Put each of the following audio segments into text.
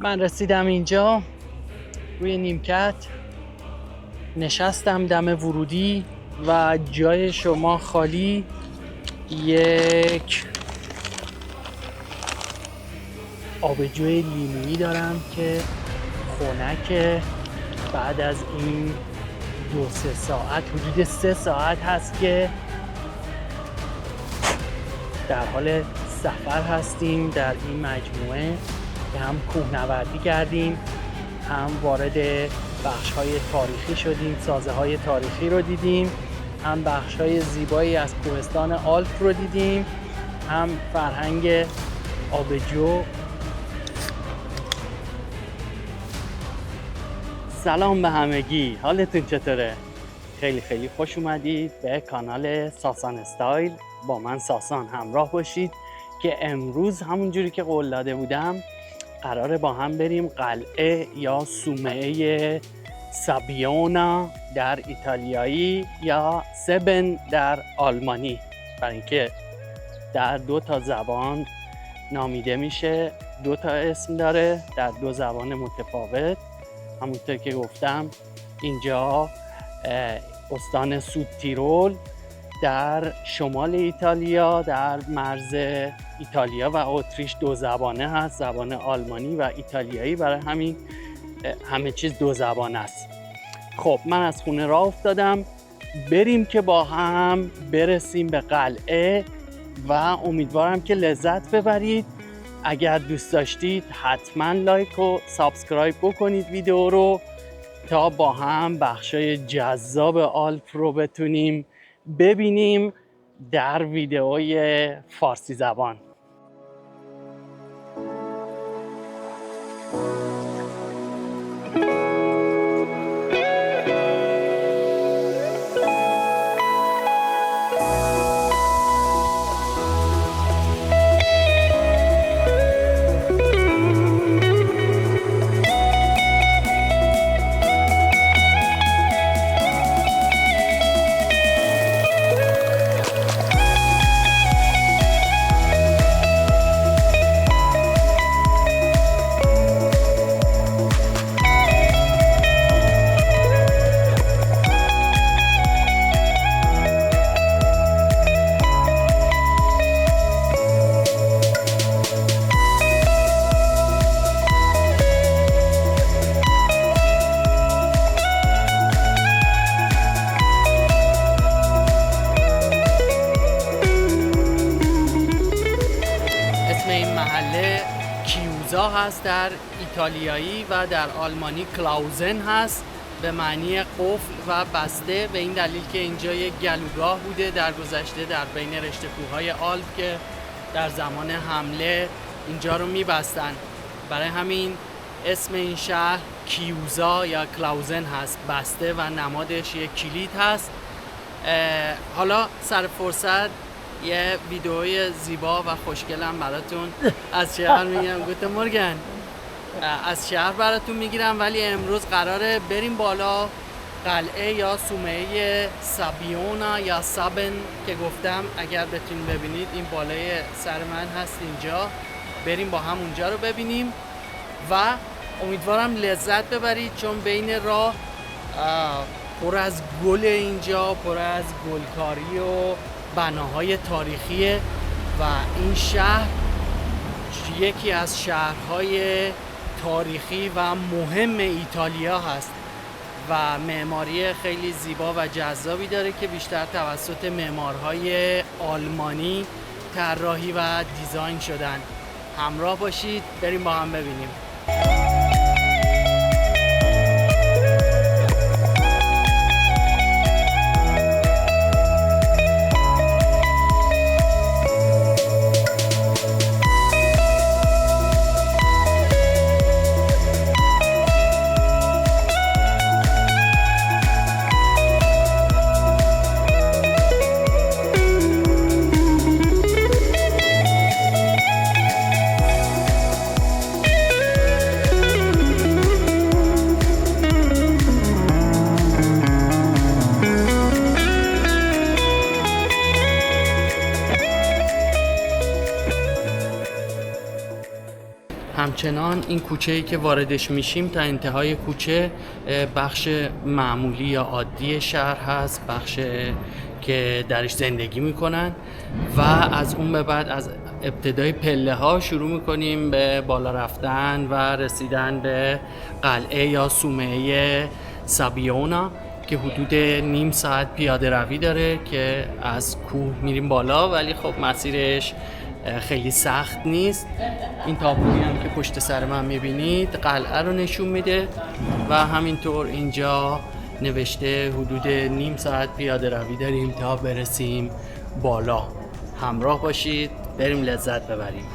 من رسیدم اینجا روی نیمکت نشستم دم ورودی و جای شما خالی. یک آبجوی لیمویی دارم که خنکه. بعد از این 2-3 ساعت، حدود 3 ساعت هست که در حال سفر هستیم در این مجموعه که هم کوهنوردی کردیم، هم وارد بخش‌های تاریخی شدیم، سازه‌های تاریخی رو دیدیم، هم بخش‌های زیبایی از کوهستان آلپ رو دیدیم، هم فرهنگ آبجو. سلام به همگی، حالتون چطوره؟ خیلی خیلی خوش اومدید به کانال ساسان استایل. با من ساسان همراه باشید که امروز همونجوری که قول داده بودم قراره با هم بریم قلعه یا صومعه سابیونا در ایتالیایی یا سبن در آلمانی، برای اینکه در 2 تا زبان نامیده میشه، 2 تا اسم داره در 2 زبان متفاوت. همونطور که گفتم اینجا استان سود تیرول در شمال ایتالیا، در مرز ایتالیا و اتریش 2 زبانه هست، زبان آلمانی و ایتالیایی، برای همین همه چیز 2 زبانه است. خب من از خونه راه افتادم، بریم که با هم برسیم به قلعه و امیدوارم که لذت ببرید. اگر دوست داشتید حتما لایک و سابسکرایب بکنید ویدیو رو تا با هم بخشای جذاب آلپ رو بتونیم ببینیم در ویدیوی فارسی زبان. کیوزا هست در ایتالیایی و در آلمانی کلاوزن هست به معنی قفل و بسته، به این دلیل که اینجا یک گلوگاه بوده در گذشته در بین رشته کوههای آلپ که در زمان حمله اینجا رو میبستن. برای همین اسم این شهر کیوزا یا کلاوزن هست، بسته و نمادش یک کلید هست. حالا سر فرصت یه ویدئوی زیبا و خوشگلم براتون از شهر میگم، گوت مورگن، از شهر براتون میگیرم. ولی امروز قراره بریم بالا قلعه یا صومعه سابیونا یا سابن که گفتم. اگر بتونید ببینید این بالای سر من هست اینجا، بریم با هم اونجا رو ببینیم و امیدوارم لذت ببرید، چون بین راه پر از گل اینجا، پر از گلکاری و بناهای تاریخیه و این شهر یکی از شهرهای تاریخی و مهم ایتالیا هست و معماری خیلی زیبا و جذابی داره که بیشتر توسط معمارهای آلمانی طراحی و دیزاین شدن. همراه باشید بریم با هم ببینیم. همچنان این کوچه‌ای که واردش میشیم تا انتهای کوچه بخش معمولی یا عادی شهر هست، بخش که درش زندگی میکنن و از اون به بعد از ابتدای پله ها شروع میکنیم به بالا رفتن و رسیدن به قلعه یا صومعه سابیونا که حدود نیم ساعت پیاده روی داره که از کوه میریم بالا، ولی خب مسیرش خیلی سخت نیست. این تابلویی هم که پشت سر من میبینید قلعه رو نشون میده و همینطور اینجا نوشته حدود نیم ساعت پیاده روی داریم تا برسیم بالا. همراه باشید، بریم لذت ببریم.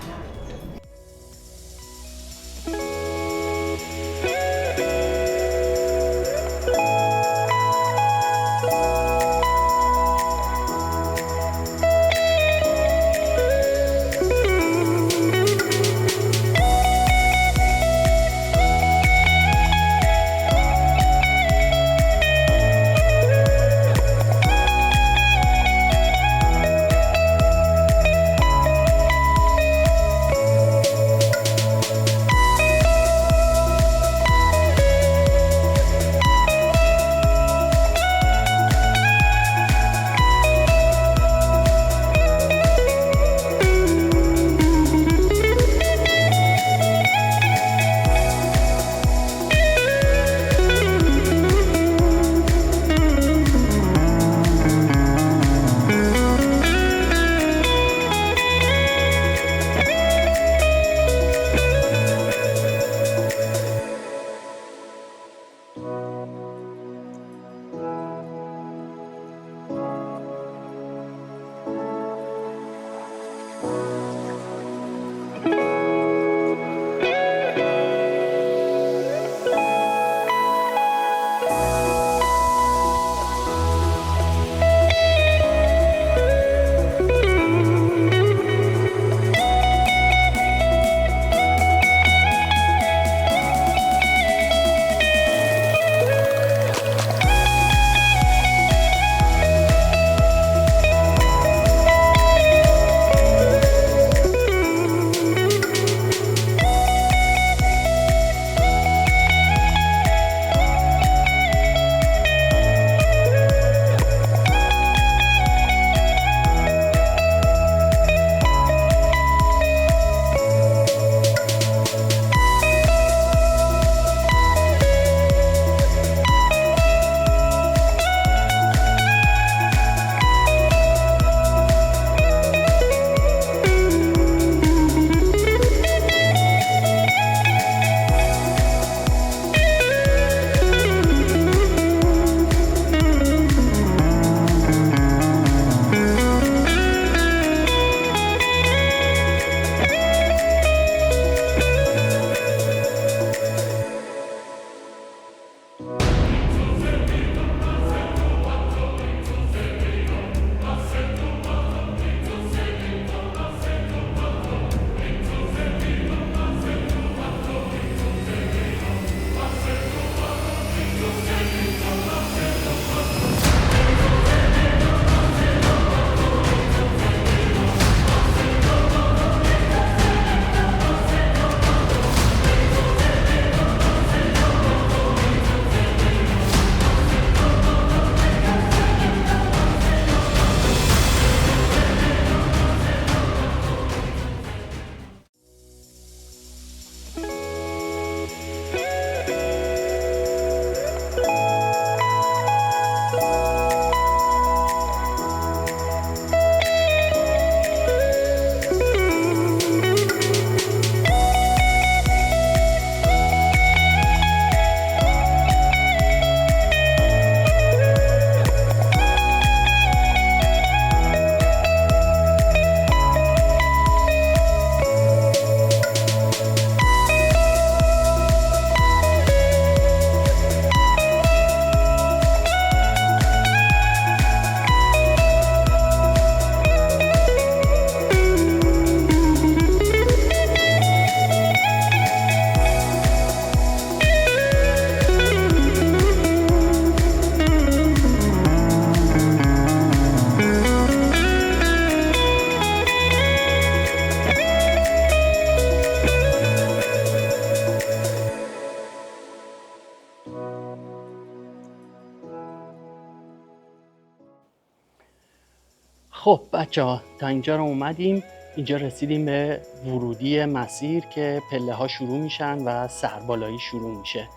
خب بچه ها تا اینجا رو اومدیم. اینجا رسیدیم به ورودی مسیر که پله ها شروع میشن و سربالایی شروع میشه.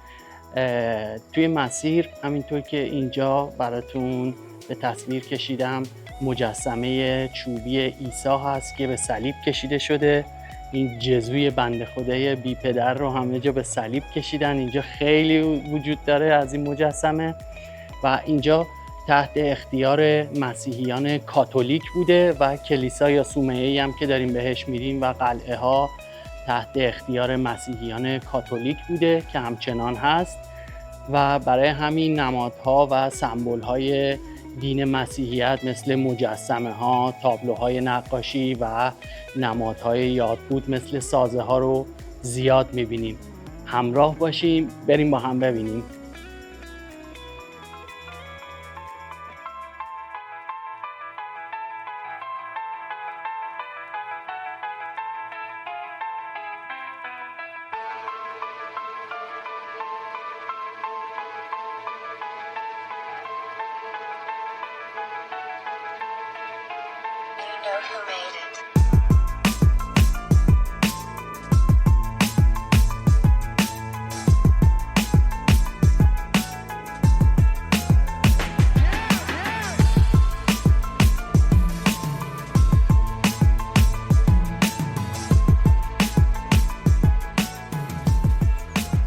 توی مسیر همینطور که اینجا براتون به تصویر کشیدم مجسمه چوبی عیسی هست که به صلیب کشیده شده. این جزوی بنده خدای بی پدر رو همه جا به صلیب کشیدن. اینجا خیلی وجود داره از این مجسمه و اینجا تحت اختیار مسیحیان کاتولیک بوده و کلیسا یا صومعه‌ای هم که داریم بهش میریم و قلعه ها تحت اختیار مسیحیان کاتولیک بوده که همچنان هست و برای همین نمادها و سمبول‌های دین مسیحیت مثل مجسمه ها، تابلوهای نقاشی و نمادهای یادبود مثل سازه ها رو زیاد میبینیم. همراه باشیم بریم با هم ببینیم.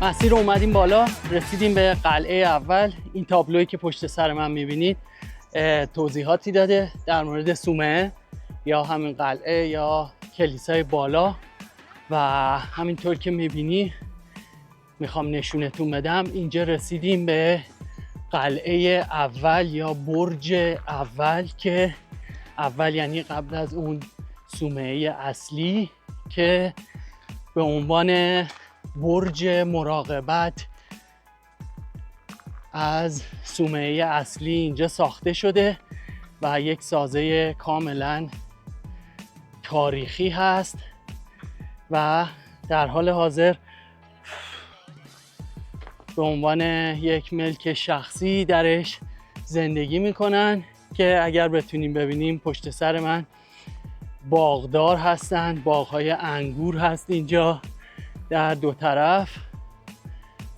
مسیر رو اومدیم بالا، رسیدیم به قلعه اول. این تابلویی که پشت سر من میبینید توضیحاتی داده در مورد صومعه یا همین قلعه یا کلیسای بالا و همینطور که میبینی میخوام نشونتون بدم. اینجا رسیدیم به قلعه اول یا برج اول که اول یعنی قبل از اون صومعه اصلی که به عنوان برج مراقبت از صومعه اصلی اینجا ساخته شده و یک سازه کاملا تاریخی هست و در حال حاضر به عنوان یک ملک شخصی درش زندگی میکنن که اگر بتونیم ببینیم پشت سر من باغدار هستن، باغهای انگور هست اینجا در دو طرف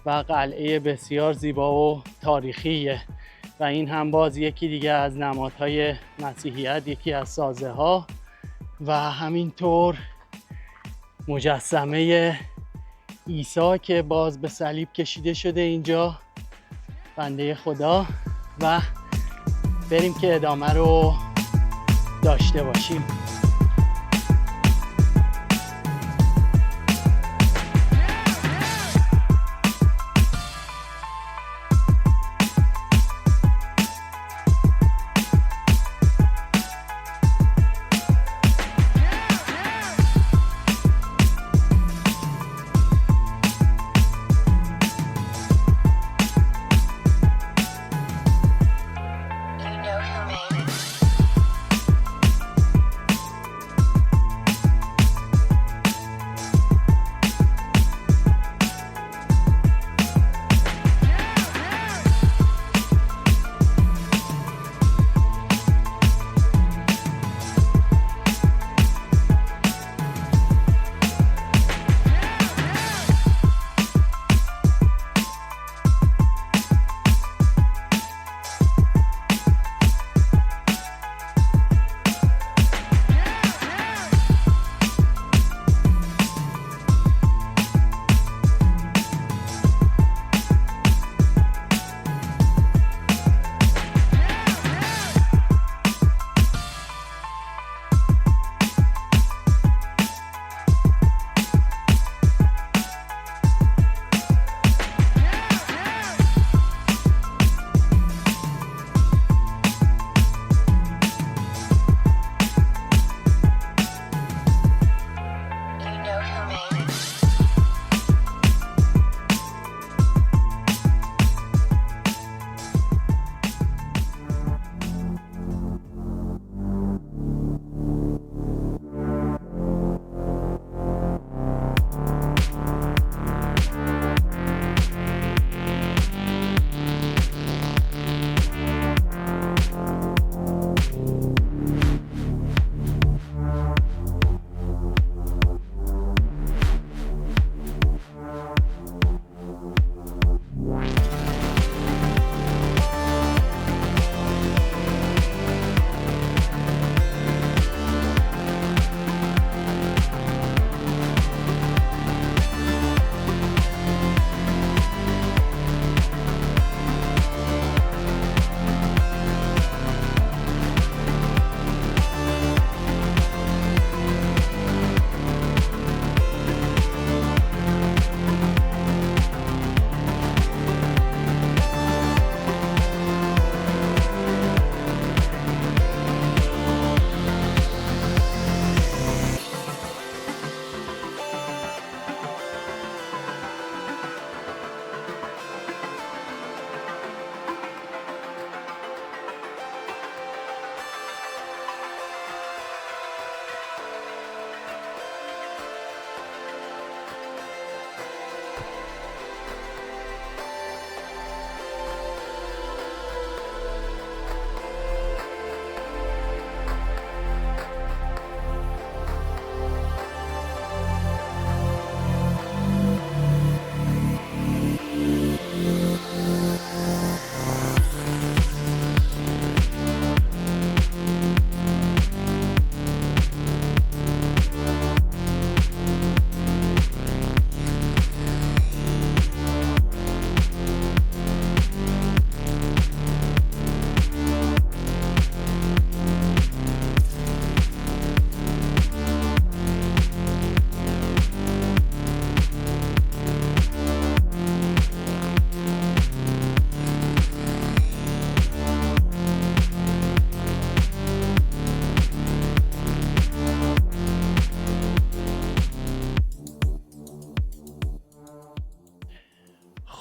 و قلعه بسیار زیبا و تاریخیه و این هم باز یکی دیگه از نمادهای مسیحیت، یکی از سازه ها و همینطور مجسمه عیسی که باز به صلیب کشیده شده اینجا، بنده خدا. و بریم که ادامه رو داشته باشیم.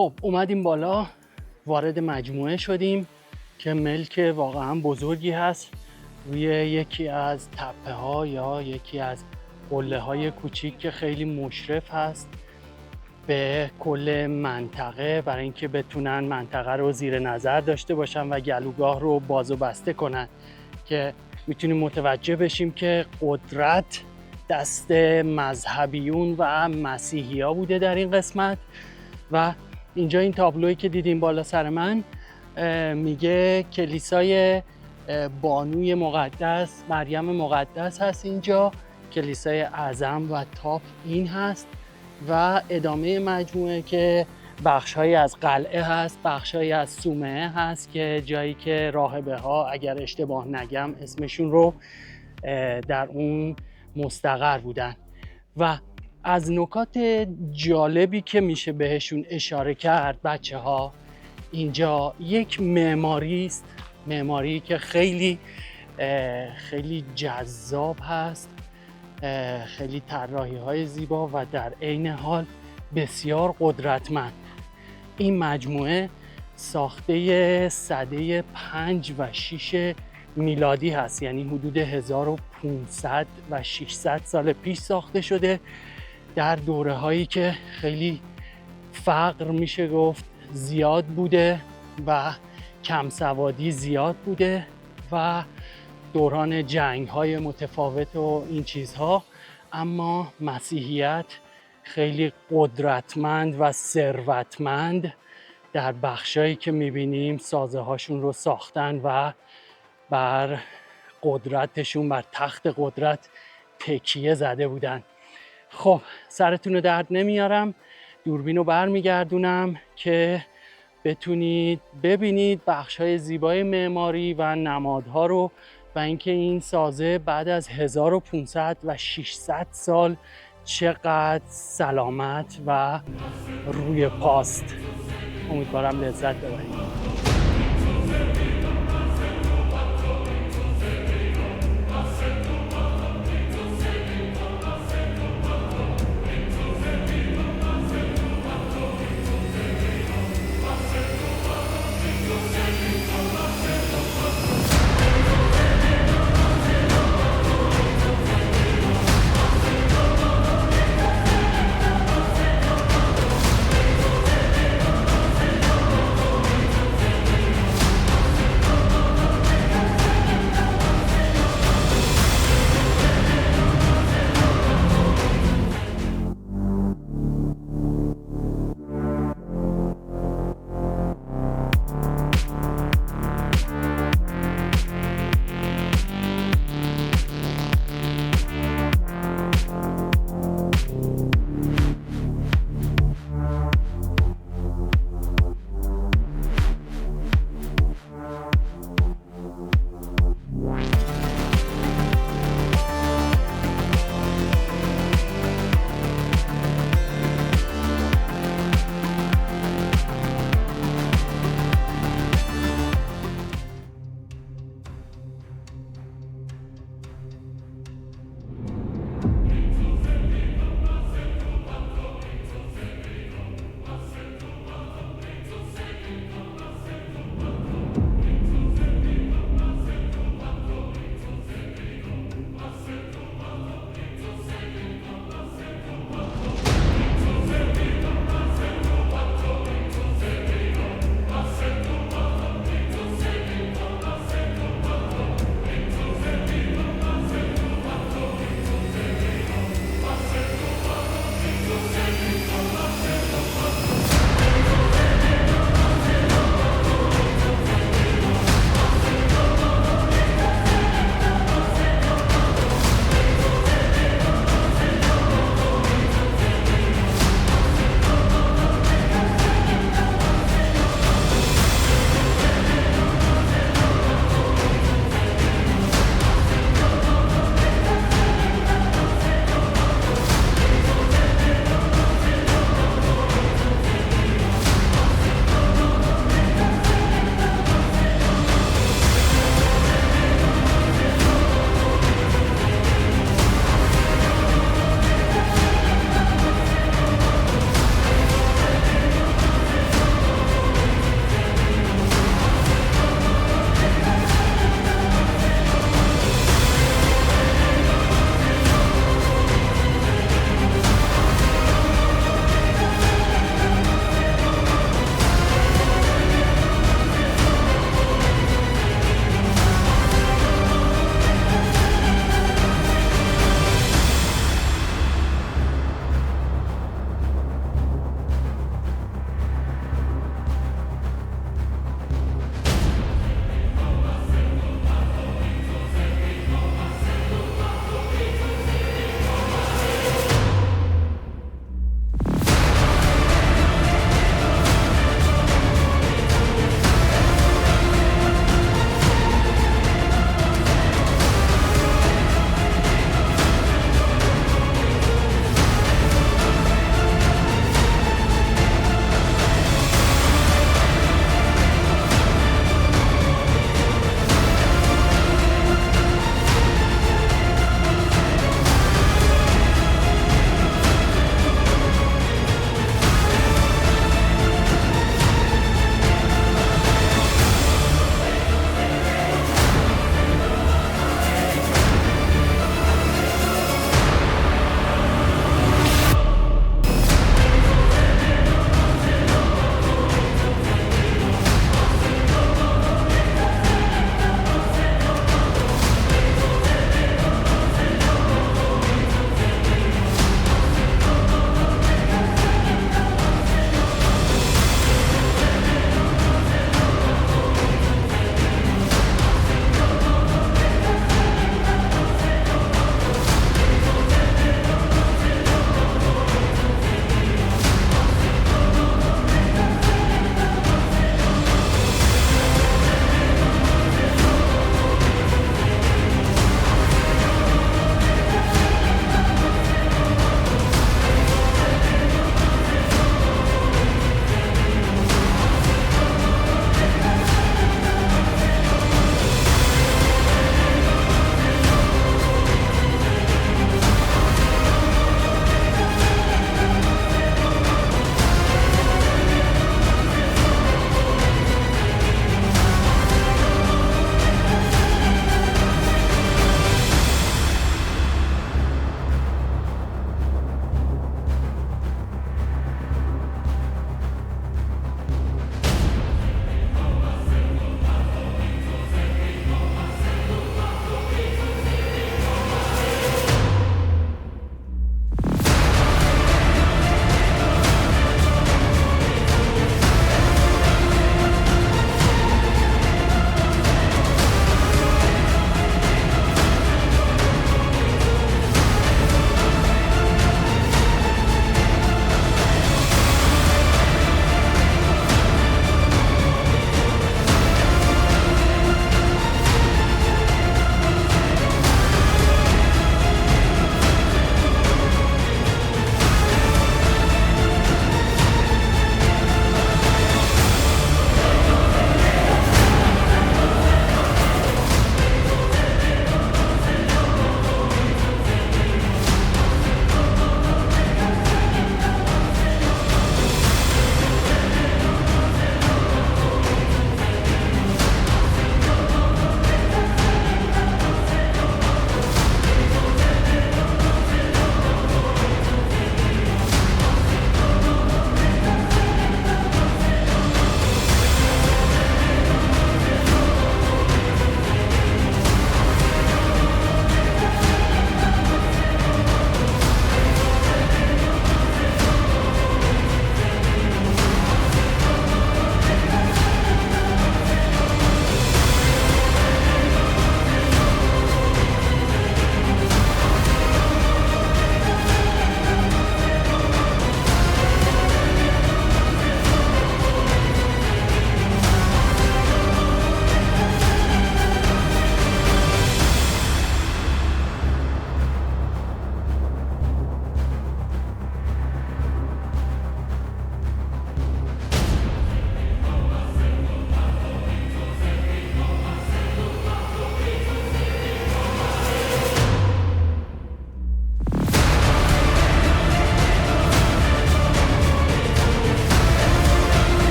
خب اومدیم بالا، وارد مجموعه شدیم که ملک واقعا بزرگی هست. روی یکی از تپه ها یا یکی از قله های کوچیک که خیلی مشرف هست به کل منطقه، برای اینکه بتونن منطقه رو زیر نظر داشته باشن و گلوگاه رو باز و بسته کنن، که میتونیم متوجه بشیم که قدرت دست مذهبیون و مسیحی ها بوده در این قسمت. و اینجا این تابلویی که دیدیم بالا سر من میگه کلیسای بانوی مقدس مریم مقدس هست. اینجا کلیسای اعظم و تاپ این هست و ادامه مجموعه که بخش‌هایی از قلعه هست، بخش‌هایی از صومعه هست که جایی که راهبه ها اگر اشتباه نگم اسمشون رو در اون مستقر بودن. و از نکات جالبی که میشه بهشون اشاره کرد بچه ها، اینجا یک معماری است، معماری که خیلی خیلی جذاب هست، خیلی طراحی های زیبا و در عین حال بسیار قدرتمند. این مجموعه ساخته سده 5 و 6 میلادی هست، یعنی حدود 1500 و 600 سال پیش ساخته شده، در دوره هایی که خیلی فقر میشه گفت زیاد بوده و کم سوادی زیاد بوده و دوران جنگ های متفاوت و این چیزها. اما مسیحیت خیلی قدرتمند و ثروتمند در بخشایی که میبینیم سازه هاشون رو ساختن و بر قدرتشون، بر تخت قدرت تکیه زده بودن. خب سرتون رو درد نمیارم، دوربین رو برمیگردونم که بتونید ببینید بخش‌های زیبای معماری و نمادها رو و اینکه این سازه بعد از 1500 و 600 سال چقدر سلامت و روی پاست. امیدوارم لذت ببرید.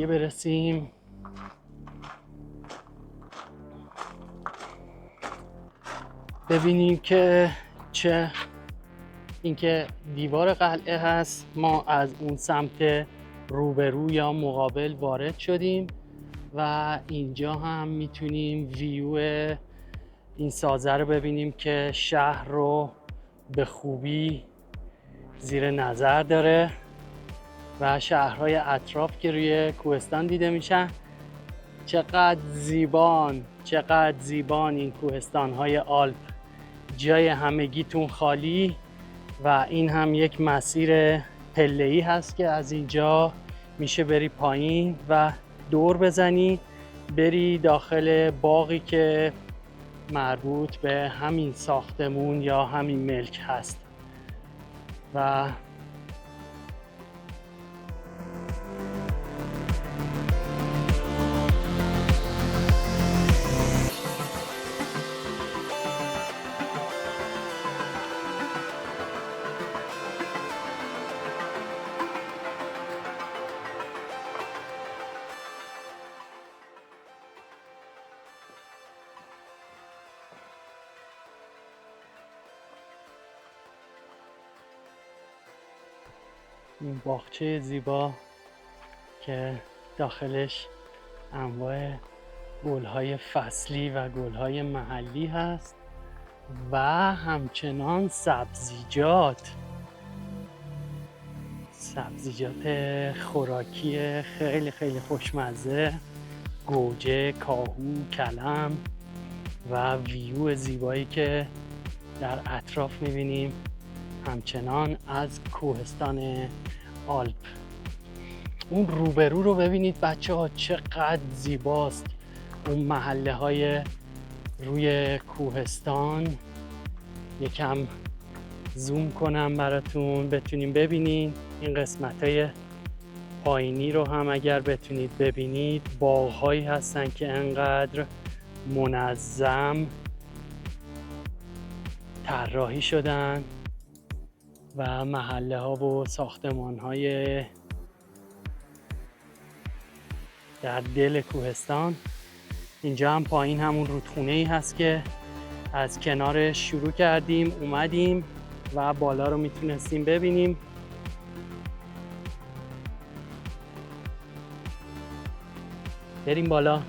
دیگه برسیم. ببینیم که چه اینکه دیوار قلعه هست. ما از اون سمت روبرو یا مقابل وارد شدیم و اینجا هم میتونیم ویو این سازه رو ببینیم که شهر رو به خوبی زیر نظر داره و شهرهای اطراف که روی کوهستان دیده میشن. چقدر زیبان این کوهستان‌های آلپ. جای همگیتون خالی و این هم یک مسیر پله‌ای هست که از اینجا میشه بری پایین و دور بزنی بری داخل باغی که مربوط به همین ساختمون یا همین ملک هست. و این باغچه زیبا که داخلش انواع گل‌های فصلی و گل‌های محلی هست و همچنان سبزیجات خوراکی خیلی خیلی خوشمزه، گوجه، کاهو، کلم و ویو زیبایی که در اطراف می‌بینیم همچنان از کوهستان آلپ. اون روبرو رو ببینید بچه ها چقدر زیباست. اون محله های روی کوهستان یکم زوم کنم براتون بتونیم ببینین. این قسمت های پایینی رو هم اگر بتونید ببینید باغ هایی هستن که انقدر منظم طراحی شدن و محله ها و ساختمان های در دل کوهستان. اینجا هم پایین همون رودخونه ای هست که از کنارش شروع کردیم اومدیم و بالا رو میتونستیم ببینیم. بریم بالا.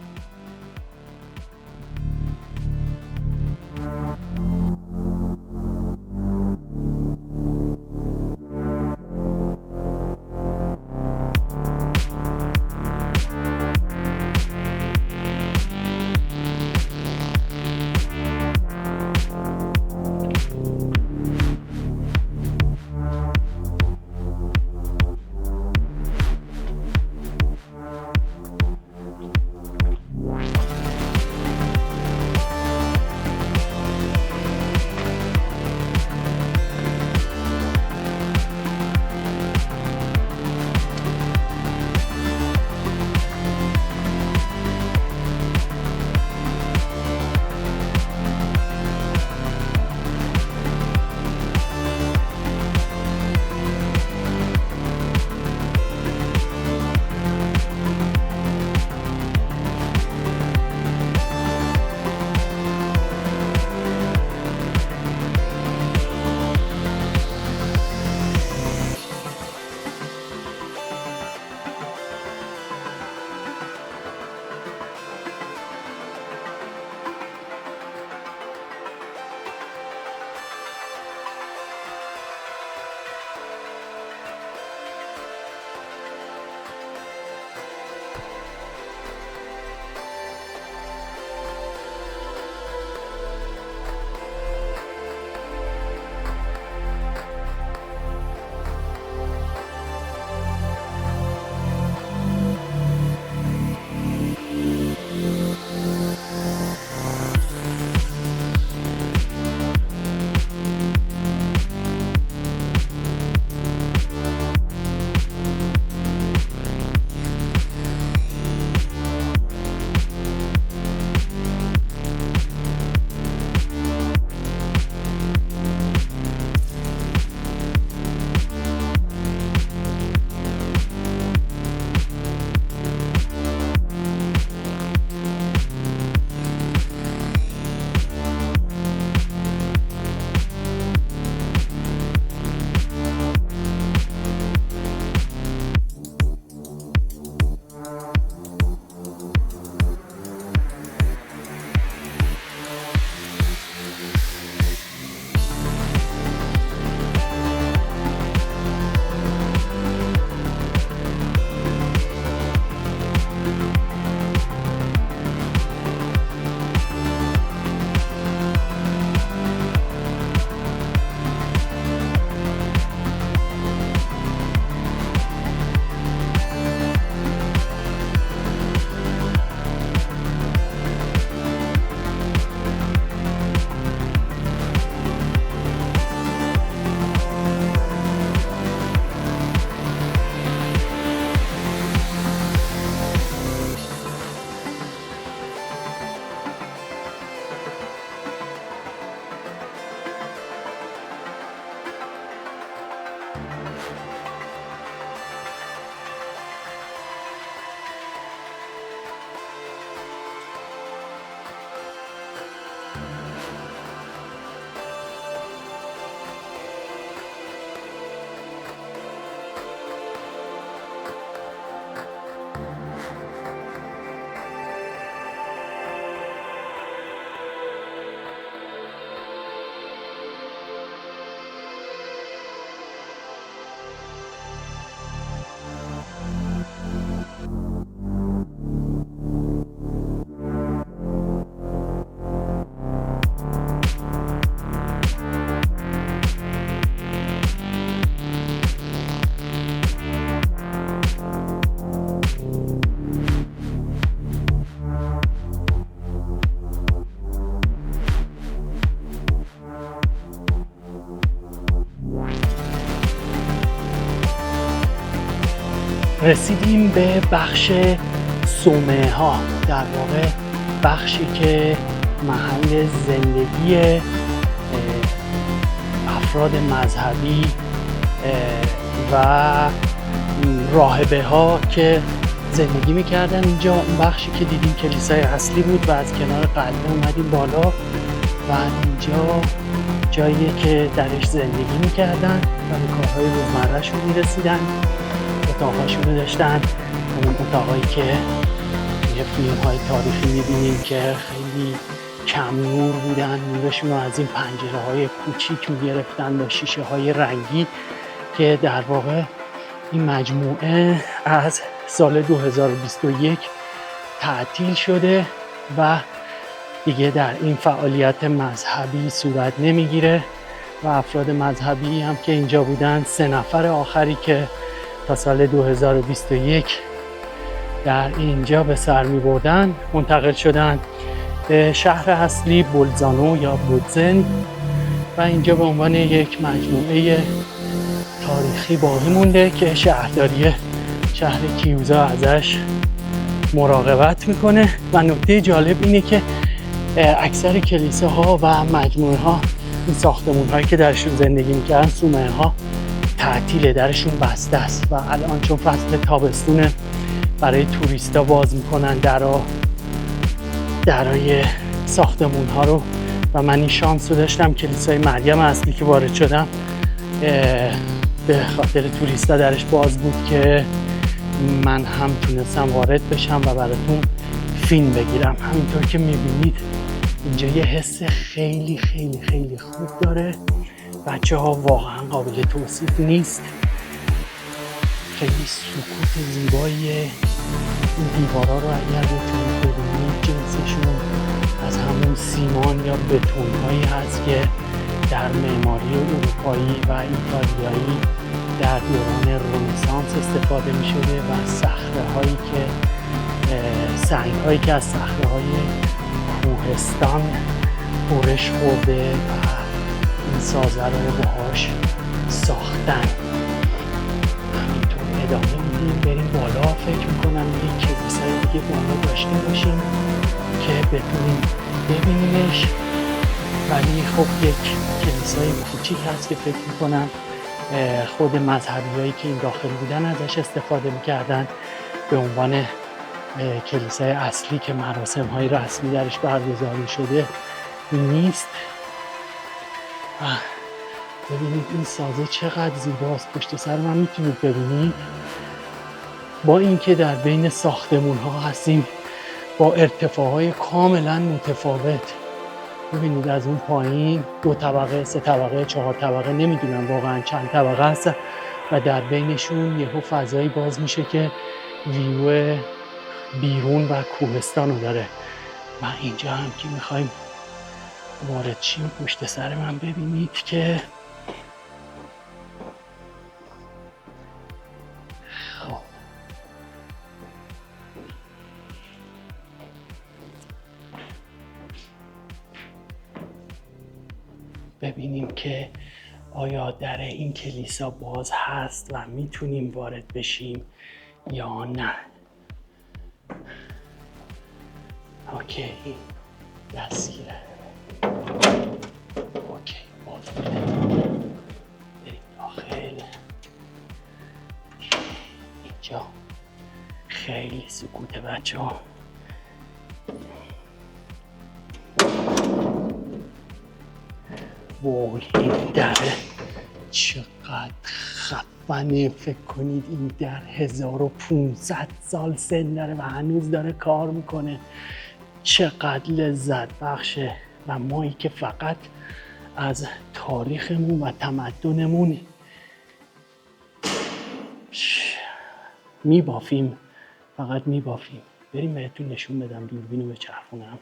رسیدیم به بخش صومعه ها، در واقع بخشی که محل زندگی افراد مذهبی و راهبه ها که زندگی میکردن اینجا. اون بخشی که دیدیم کلیسای اصلی بود و از کنار قلعه اومدیم بالا و اینجا جاییه که درش زندگی میکردن و به کارهای روزمرهشون میرسیدن. اتاقهاشون رو داشتن، اون اتاقهایی که یه فیلم های تاریخی میبینیم که خیلی کم نور بودن، نورشون رو از این پنجره های کوچیک میگرفتن با شیشه های رنگی، که در واقع این مجموعه از سال 2021 تعطیل شده و دیگه در این فعالیت مذهبی صورت نمیگیره و افراد مذهبی هم که اینجا بودن، 3 نفر آخری که تا سال 2021 در اینجا به سر می بردن منتقل شدن به شهر اصلی بولزانو یا بودزن و اینجا به عنوان یک مجموعه تاریخی باقی مونده که شهرداری شهر کیوزا ازش مراقبت میکنه. و نکته جالب اینه که اکثر کلیساها و مجموعه ها، این ساختمون هایی که درشون زندگی میکردن، صومعه ها، تعطیله، درشون بسته است و الان چون فصل تابستونه برای توریستا باز میکنن درای ساختمون ها رو. و من این شانس رو داشتم کلیسای مریم اصلی که وارد شدم به خاطر توریستا درش باز بود که من هم تونستم وارد بشم و براتون فیلم بگیرم. همینطور که میبینید اینجا یه حس خیلی خیلی خیلی خوب داره. بچه ها واقعا قابل توصیف نیست. خیلی سکوت زیبایی این دیوارا رو اگر بتونید ببینید، جنسشون از همون سیمان یا بتون هایی هست که در معماری اروپایی و ایتالیایی در دوران رنسانس استفاده می شده و صخره هایی که سنگ هایی که از صخره های کوهستان برش خورده و این سازه رو باهاش ساختن. همینطور ادامه میدیم بریم بالا. فکر میکنم یک کلیسای دیگه بالا داشته باشیم که بتونیم ببینیمش، ولی خب یک کلیسای کوچیک هست که فکر میکنم خود مذهبی هایی که این داخل بودن ازش استفاده میکردن به عنوان کلیسای اصلی که مراسم های رسمی درش برگزار شده نیست. ببینید این سازه چقدر زیباست. پشت سر من میتونید ببینید، با اینکه در بین ساختمون ها هستیم با ارتفاع های کاملا متفاوت. ببینید از اون پایین 2 طبقه، 3 طبقه، 4 طبقه، نمیدونم واقعا چند طبقه هست و در بینشون یهو فضایی باز میشه که ویو بیرون و کوهستان رو داره. و اینجا هم که میخوایم وارد شیم پشت سر من ببینید که خب ببینیم که آیا در این کلیسا باز هست و میتونیم وارد بشیم یا نه. اوکی، دستگیره. اوکی، باز بوده. بریم داخل. اینجا خیلی سکوته بچه ها. وای این دره چقدر خفنه. فکر کنید این در 1500 سال سن داره و هنوز داره کار میکنه. چقدر لذت بخشه. و مایی که فقط از تاریخمون و تمدنمون میبافیم، فقط میبافیم. بریم بهتون نشون بدم، دوربینو بچرخونم.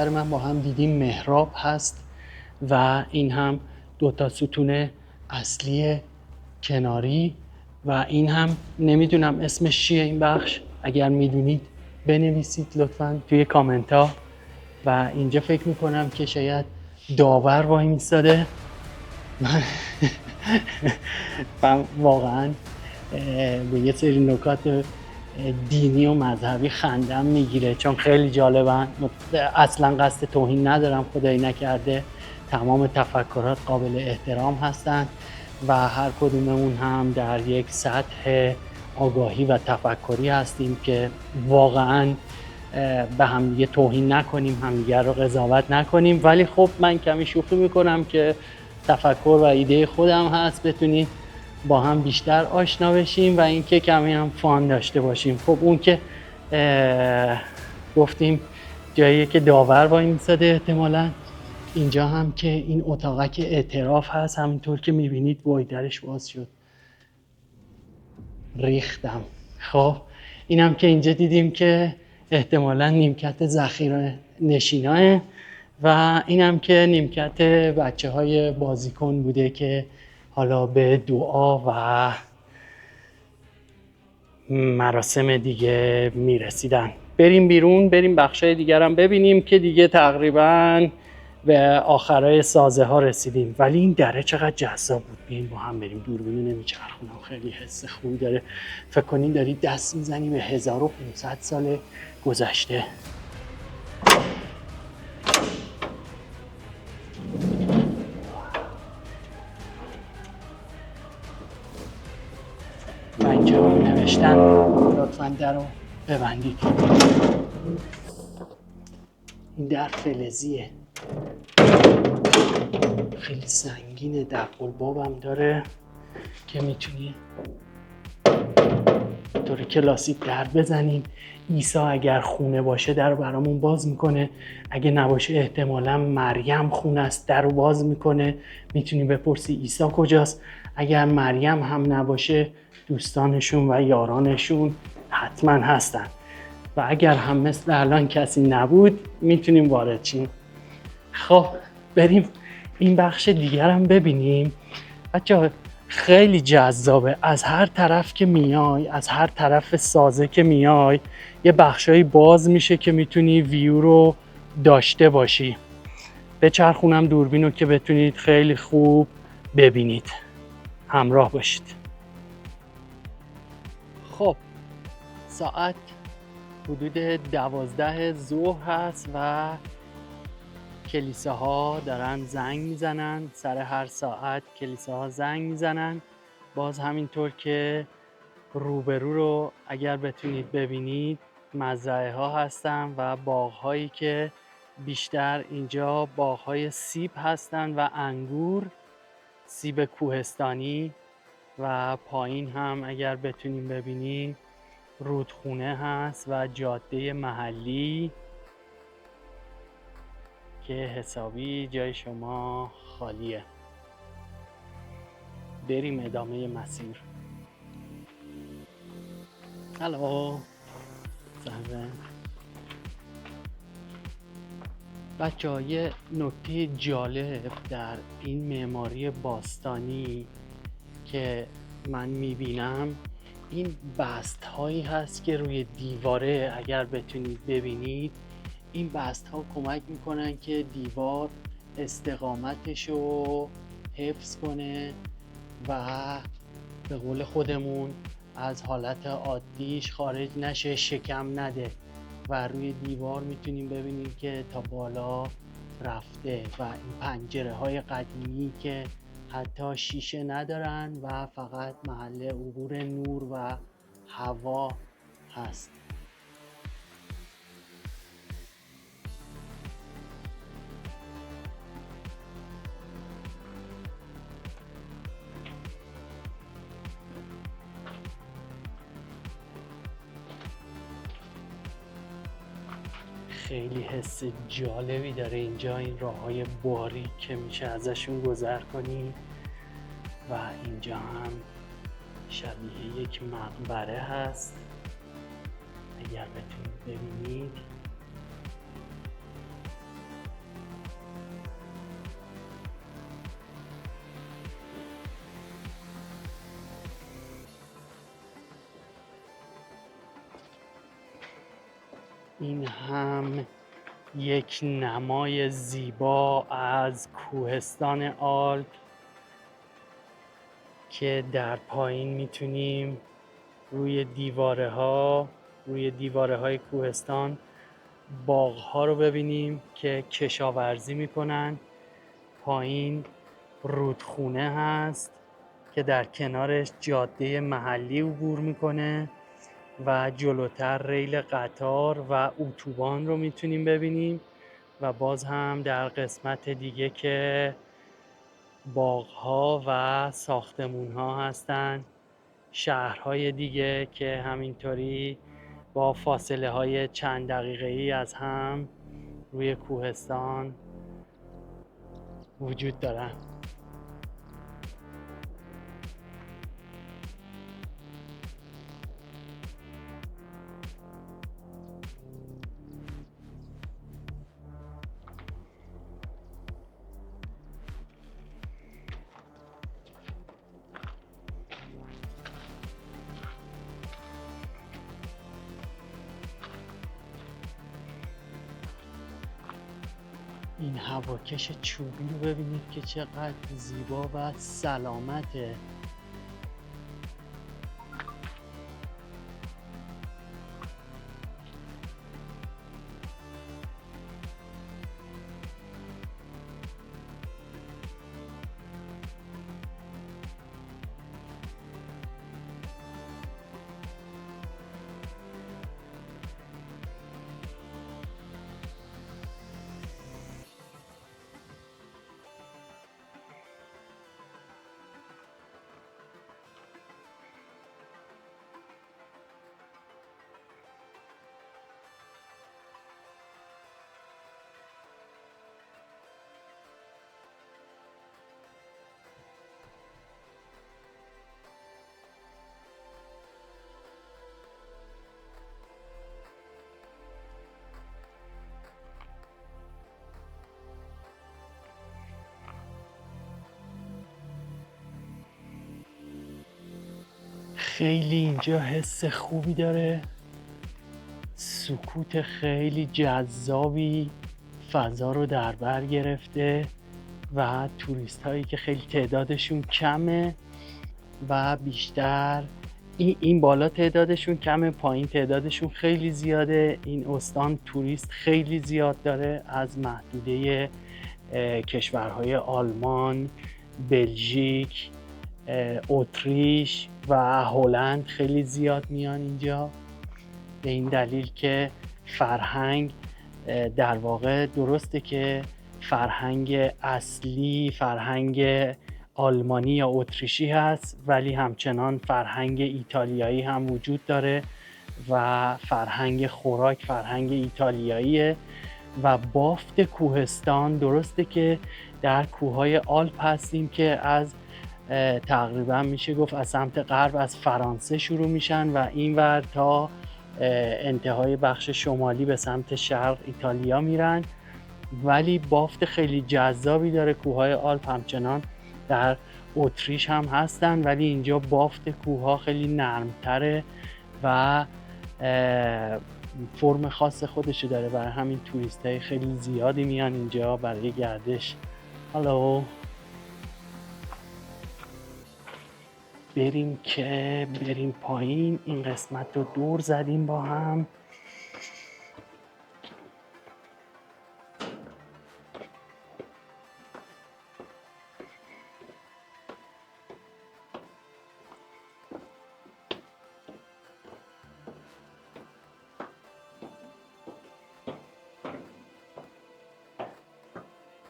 من با هم دیدیم محراب هست و این هم 2 ستون اصلی کناری و این هم نمیدونم اسمش چیه این بخش، اگر میدونید بنویسید لطفاً توی کامنت ها. و اینجا فکر میکنم که شاید داور وای میستاده. من واقعا به یه سری نکات دینی و مذهبی خندم میگیره چون خیلی جالبن. اصلا قصد توهین ندارم، خدایی نکرده، تمام تفکرات قابل احترام هستن و هر کدوممون هم در یک سطح آگاهی و تفکری هستیم که واقعا به همدیگه توهین نکنیم، همدیگه رو قضاوت نکنیم. ولی خب من کمی شوخی میکنم که تفکر و ایده خودم هست، بتونیم با هم بیشتر آشنا بشیم و اینکه کمی هم فان داشته باشیم. خب اون که گفتیم جاییه که داور وای میساده احتمالاً. اینجا هم که این اتاقک اعتراف هست، همینطور که میبینید وایدرش باز شد، ریختم. خب اینم که اینجا دیدیم که احتمالاً نیمکت ذخیره نشیناه و اینم که نیمکت بچه های بازیکن بوده که حالا به دعا و مراسم دیگه میرسیدن. بریم بیرون، بریم بخشای دیگر هم ببینیم که دیگه تقریباً به آخرای سازه ها رسیدیم. ولی این دره چقدر جذاب بود. بیاین با هم بریم، دوربینو نمیچرخونم، خیلی حس خوبی داره. فکر کنین دارید دست میزنی به 1500 سال گذشته. و اینجا نوشتن لطفاً در رو ببندید. این در فلزیه، خیلی سنگینه، دقلباب هم داره که میتونی طور کلاسیک در بزنیم. عیسی اگر خونه باشه در رو برامون باز میکنه، اگه نباشه احتمالاً مریم خونه است، در رو باز میکنه، میتونی بپرسی عیسی کجاست. اگر مریم هم نباشه دوستانشون و یارانشون حتما هستن و اگر هم مثل الان کسی نبود میتونیم وارد شیم. خب بریم این بخش دیگر هم ببینیم. بچه‌ها خیلی جذابه، از هر طرف که میای، از هر طرف سازه که میای یه بخشایی باز میشه که میتونی ویو رو داشته باشی. بچرخونم دوربینو که بتونید خیلی خوب ببینید، همراه باشید. خب ساعت حدود 12 ظهر هست و کلیساها دارن زنگ میزنن. سر هر ساعت کلیساها زنگ میزنن. باز همینطور که روبرو رو اگر بتونید ببینید مزرعه ها هستن و باغ هایی که بیشتر اینجا باغ های سیب هستن و انگور، سیب کوهستانی. و پایین هم اگر بتونیم ببینید رودخونه هست و جاده محلی که حسابی جای شما خالیه. بریم ادامه مسیر. هلو سلام بچه‌ها، یه نکته جالب در این معماری باستانی که من میبینم این بست هایی هست که روی دیواره اگر بتونید ببینید، این بست ها کمک میکنن که دیوار استقامتش رو حفظ کنه و به قول خودمون از حالت عادیش خارج نشه، شکم نده. و روی دیوار میتونیم ببینیم که تا بالا رفته و این پنجره های قدیمی که حتی شیشه ندارن و فقط محل عبور نور و هوا هست. خیلی حس جالبی داره اینجا، این راه‌های باریک که میشه ازشون گذر کنی و اینجا هم شبیه یک مقبره هست اگر بتونید ببینید. این هم یک نمای زیبا از کوهستان آلپ که در پایین میتونیم روی دیواره های کوهستان باغ ها رو ببینیم که کشاورزی میکنن. پایین رودخونه هست که در کنارش جاده محلی عبور میکنه و جلوتر ریل قطار و اتوبان رو میتونیم ببینیم و باز هم در قسمت دیگه که باغ‌ها و ساختمون‌ها هستن، شهرهای دیگه که همینطوری با فاصله های چند دقیقه‌ای از هم روی کوهستان وجود دارن. این هواکش چوبی رو ببینید که چقدر زیبا و سلامته. خیلی اینجا حس خوبی داره، سکوت خیلی جذابی فضا رو در بر گرفته و توریست هایی که خیلی تعدادشون کمه و بیشتر این بالا تعدادشون کمه، پایین تعدادشون خیلی زیاده. این استان توریست خیلی زیاد داره، از محدوده کشورهای آلمان، بلژیک، اتریش و هلند خیلی زیاد میان اینجا، به این دلیل که فرهنگ در واقع درسته که فرهنگ اصلی فرهنگ آلمانی یا اتریشی هست، ولی همچنان فرهنگ ایتالیایی هم وجود داره و فرهنگ خوراک فرهنگ ایتالیاییه و بافت کوهستان درسته که در کوههای آلپ هستیم که از تقریبا میشه گفت از سمت غرب از فرانسه شروع میشن و اینور تا انتهای بخش شمالی به سمت شرق ایتالیا میرن، ولی بافت خیلی جذابی داره. کوههای آلپ همچنان در اتریش هم هستن، ولی اینجا بافت کوهها خیلی نرمتره و فرم خاص خودشو داره، برای همین توریست های خیلی زیادی میان اینجا برای گردش. هالو، بریم پایین. این قسمت رو دور زدیم با هم.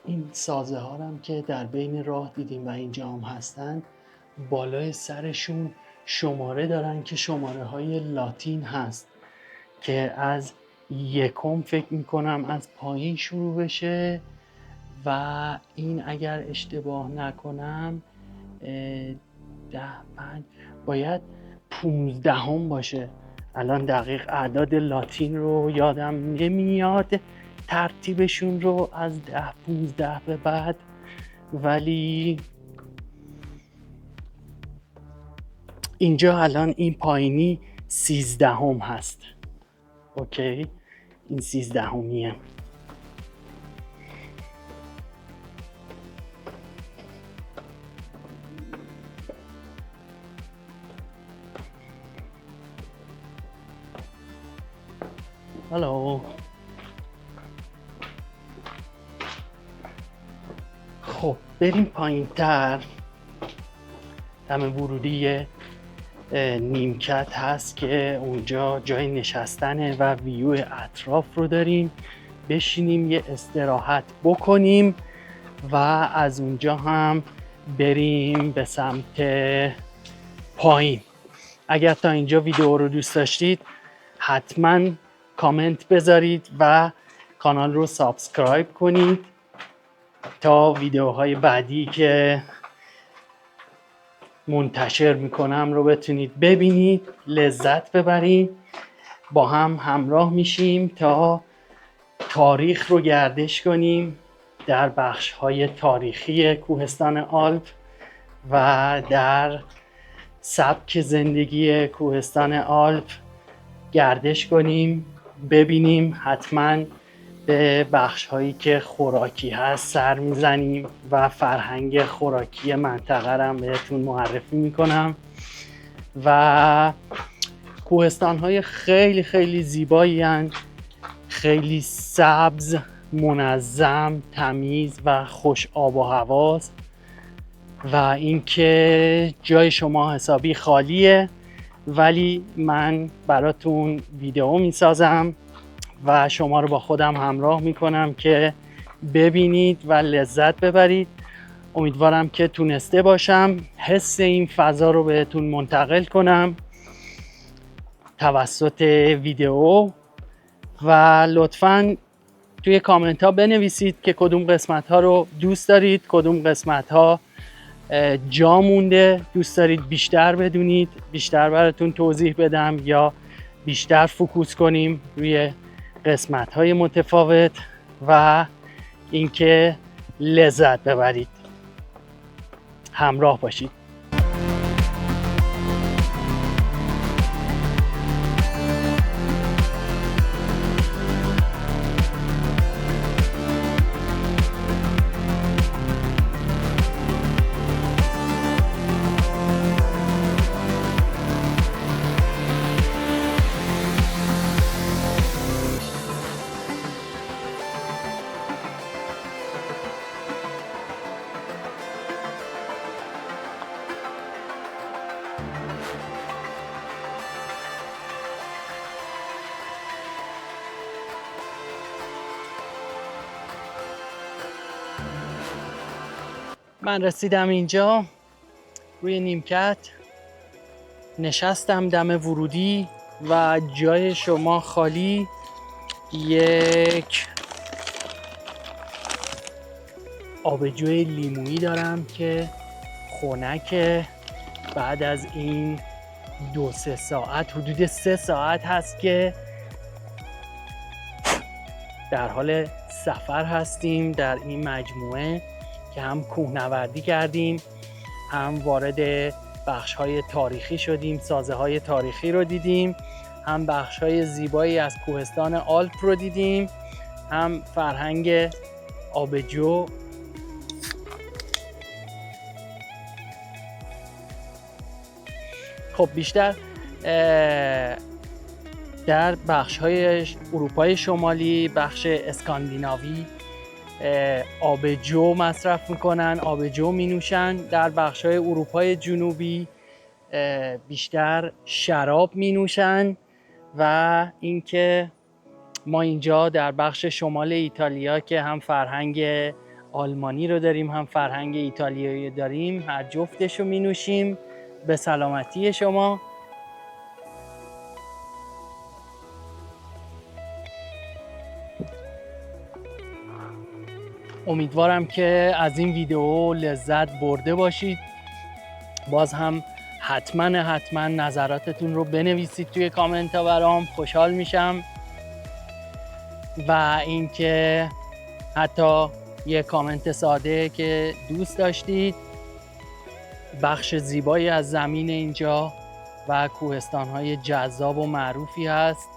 این سازه ها هم که در بین راه دیدیم و اینجا هم هستن، بالای سرشون شماره دارن که شماره های لاتین هست که از یکم فکر میکنم از پایین شروع بشه و این اگر اشتباه نکنم 10 5 باید 15 باشه. الان دقیق اعداد لاتین رو یادم نمیاد ترتیبشون رو از 10 15 به بعد، ولی اینجا الان این پایینی 13 هست. اوکی، این 13میه. هلو. خب بریم پایین تر. دم ورودی نیمکت هست که اونجا جای نشستنه و ویو اطراف رو داریم. بشینیم یه استراحت بکنیم و از اونجا هم بریم به سمت پایین. اگر تا اینجا ویدیو رو دوست داشتید حتما کامنت بذارید و کانال رو سابسکرایب کنید تا ویدیوهای بعدی که منتشر میکنم رو بتونید ببینید، لذت ببرید. با هم همراه میشیم تا تاریخ رو گردش کنیم در بخش‌های تاریخی کوهستان آلپ و در سبک زندگی کوهستان آلپ گردش کنیم، ببینیم. حتما به بخش‌هایی که خوراکی هست سر میزنیم و فرهنگ خوراکی منطقه رو هم بهتون معرفی میکنم و کوهستان‌های خیلی خیلی زیبایی هستند، خیلی سبز، منظم، تمیز و خوش آب و هواست و اینکه جای شما حسابی خالیه، ولی من براتون ویدیو میسازم و شما رو با خودم همراه میکنم که ببینید و لذت ببرید. امیدوارم که تونسته باشم حس این فضا رو بهتون منتقل کنم توسط ویدیو و لطفاً توی کامنت ها بنویسید که کدوم قسمت ها رو دوست دارید، کدوم قسمت ها جا مونده دوست دارید بیشتر بدونید، بیشتر براتون توضیح بدم یا بیشتر فوکوس کنیم روی قسمت های متفاوت و اینکه لذت ببرید. همراه باشید. من رسیدم اینجا روی نیمکت، نشستم دم ورودی و جای شما خالی. یک آبجوی لیمویی دارم که خنکه. بعد از این 2-3 ساعت، حدود 3 ساعت هست که در حال سفر هستیم در این مجموعه که هم کوهنوردی کردیم، هم وارد بخش‌های تاریخی شدیم، سازه‌های تاریخی رو دیدیم، هم بخش‌های زیبایی از کوهستان آلپ رو دیدیم، هم فرهنگ آبجو. خب بیشتر در بخش‌های اروپای شمالی، بخش اسکاندیناوی آبجو مصرف میکنن، آبجو مینوشن. در بخش‌های اروپای جنوبی بیشتر شراب مینوشن و اینکه ما اینجا در بخش شمال ایتالیا که هم فرهنگ آلمانی رو داریم هم فرهنگ ایتالیایی داریم، هر جفتش رو مینوشیم. به سلامتی شما. امیدوارم که از این ویدیو لذت برده باشید. باز هم حتما نظراتتون رو بنویسید توی کامنت ها، برام خوشحال میشم. و اینکه حتی یه کامنت ساده که دوست داشتید. بخش زیبایی از زمین اینجا و کوهستان‌های جذاب و معروفی هست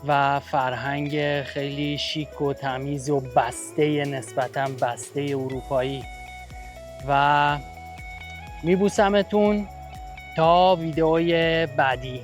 و فرهنگ خیلی شیک و تمیز و بسته، نسبتاً بسته اروپایی. و میبوسمتون تا ویدئوی بعدی.